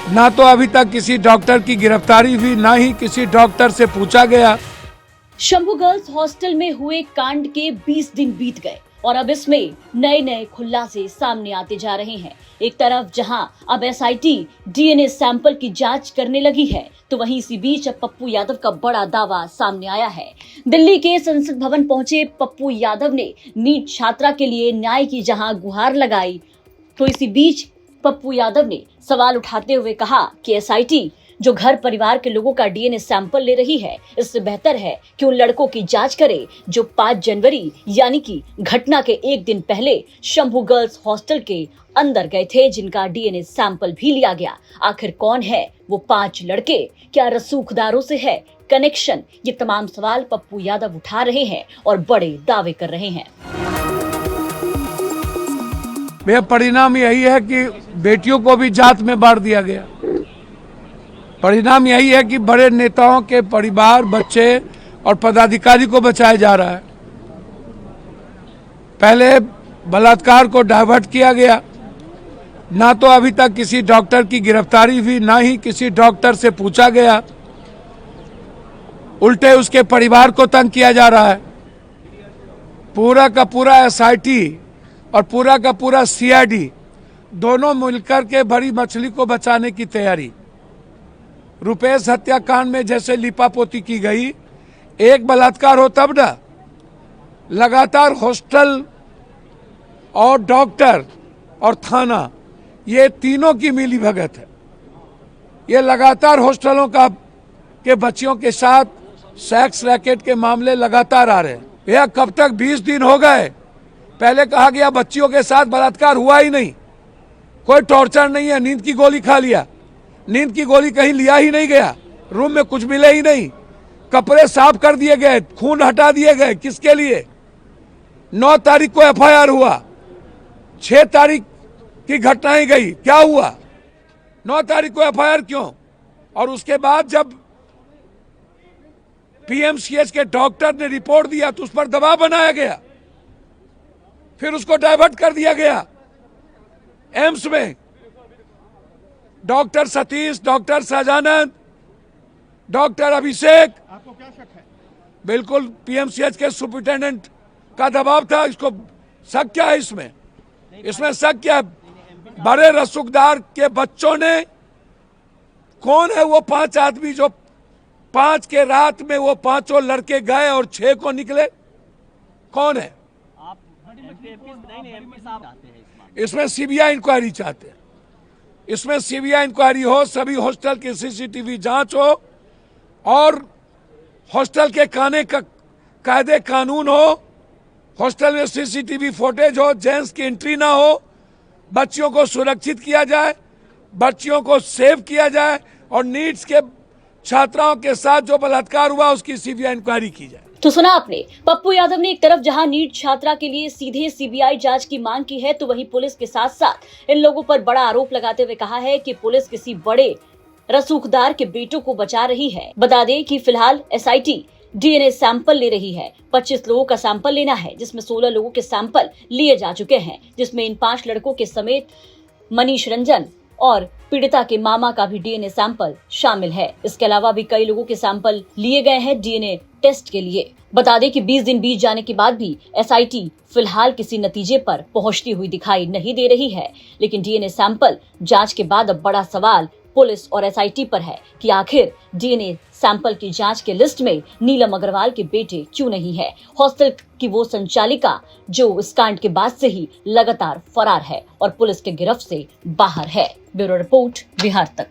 ना तो अभी तक किसी डॉक्टर की गिरफ्तारी हुई, ना ही किसी डॉक्टर से पूछा गया। शंभू गर्ल्स हॉस्टल में हुए कांड के 20 दिन बीत गए और अब इसमें नए नए खुलासे सामने आते जा रहे हैं। एक तरफ जहां अब एसआईटी डीएनए सैंपल की जांच करने लगी है, तो वहीं इसी बीच अब पप्पू यादव का बड़ा दावा सामने आया है। दिल्ली के संसद भवन पहुंचे पप्पू यादव ने नीट छात्रा के लिए न्याय की जहां गुहार लगाई, तो इसी बीच पप्पू यादव ने सवाल उठाते हुए कहा कि एसआईटी जो घर परिवार के लोगों का डीएनए सैंपल ले रही है, इससे बेहतर है कि उन लड़कों की जांच करे जो 5 जनवरी यानी कि घटना के एक दिन पहले शंभू गर्ल्स हॉस्टल के अंदर गए थे, जिनका डीएनए सैंपल भी लिया गया। आखिर कौन है वो 5 लड़के? क्या रसूखदारों से है कनेक्शन? ये तमाम सवाल पप्पू यादव उठा रहे हैं और बड़े दावे कर रहे हैं। परिणाम यही है कि बेटियों को भी जात में बांट दिया गया। परिणाम यही है कि बड़े नेताओं के परिवार, बच्चे और पदाधिकारी को बचाया जा रहा है। पहले बलात्कार को डाइवर्ट किया गया, ना तो अभी तक किसी डॉक्टर की गिरफ्तारी हुई, ना ही किसी डॉक्टर से पूछा गया। उल्टे उसके परिवार को तंग किया जा रहा है। पूरा का पूरा एसआईटी और पूरा का पूरा सीआईडी दोनों मिलकर के बड़ी मछली को बचाने की तैयारी। रुपेश हत्याकांड में जैसे लिपापोती की गई, एक बलात्कार हो तब ना, लगातार हॉस्टल और डॉक्टर और थाना, ये तीनों की मिली भगत है। ये लगातार हॉस्टलों का के बच्चियों के साथ सेक्स रैकेट के मामले लगातार आ रहे हैं। यह कब तक? 20 दिन हो गए। पहले कहा गया बच्चियों के साथ बलात्कार हुआ ही नहीं, कोई टॉर्चर नहीं है, नींद की गोली खा लिया। नींद की गोली कहीं लिया ही नहीं गया, रूम में कुछ मिले ही नहीं, कपड़े साफ कर दिए गए, खून हटा दिए गए। किसके लिए? 9 तारीख को एफआईआर हुआ, 6 तारीख की घटनाएं गई, क्या हुआ? 9 तारीख को एफआईआर क्यों? और उसके बाद जब पीएमसीएच के डॉक्टर ने रिपोर्ट दिया तो उस पर दबाव बनाया गया, फिर उसको डाइवर्ट कर दिया गया। एम्स में doctor Satish, doctor Sahajanand, doctor Abhishek, आपको क्या शक है? बिल्कुल पीएमसीएच के सुपरिटेंडेंट का दबाव था। इसको शक क्या है? इसमें शक क्या है? बड़े रसूखदार के बच्चों ने, कौन है वो 5 आदमी जो 5 के रात में वो 5 लड़के गए और 6 को निकले? कौन है? इसमें सीबीआई इंक्वायरी चाहते हैं। इसमें सीबीआई इंक्वायरी हो, सभी हॉस्टल की सीसीटीवी जांच हो और हॉस्टल के कायदे कानून हो, हॉस्टल में सीसीटीवी फुटेज हो, जेंट्स की एंट्री ना हो, बच्चियों को सुरक्षित किया जाए, बच्चियों को सेव किया जाए और नीट्स के छात्राओं के साथ जो बलात्कार हुआ उसकी सीबीआई इंक्वायरी की जाए। तो सुना आपने, पप्पू यादव ने एक तरफ जहां नीट छात्रा के लिए सीधे सीबीआई जांच की मांग की है, तो वहीं पुलिस के साथ साथ इन लोगों पर बड़ा आरोप लगाते हुए कहा है कि पुलिस किसी बड़े रसूखदार के बेटों को बचा रही है। बता दें कि फिलहाल एसआईटी डीएनए सैंपल ले रही है। 25 लोगों का सैंपल लेना है, जिसमें 16 लोगों के सैंपल लिए जा चुके हैं, जिसमें इन 5 लड़कों के समेत मनीष रंजन और पीड़िता के मामा का भी डीएनए सैंपल शामिल है। इसके अलावा भी कई लोगों के सैंपल लिए गए हैं डीएनए टेस्ट के लिए। बता दें कि 20 दिन बीत जाने के बाद भी एसआईटी फिलहाल किसी नतीजे पर पहुंचती हुई दिखाई नहीं दे रही है। लेकिन डीएनए सैंपल जांच के बाद अब बड़ा सवाल पुलिस और एसआईटी पर है कि आखिर डीएनए सैंपल की जांच के लिस्ट में नीलम अग्रवाल के बेटे क्यों नहीं है? हॉस्टल की वो संचालिका जो इस कांड के बाद से ही लगातार फरार है और पुलिस के गिरफ्त से बाहर है। ब्यूरो रिपोर्ट, बिहार तक।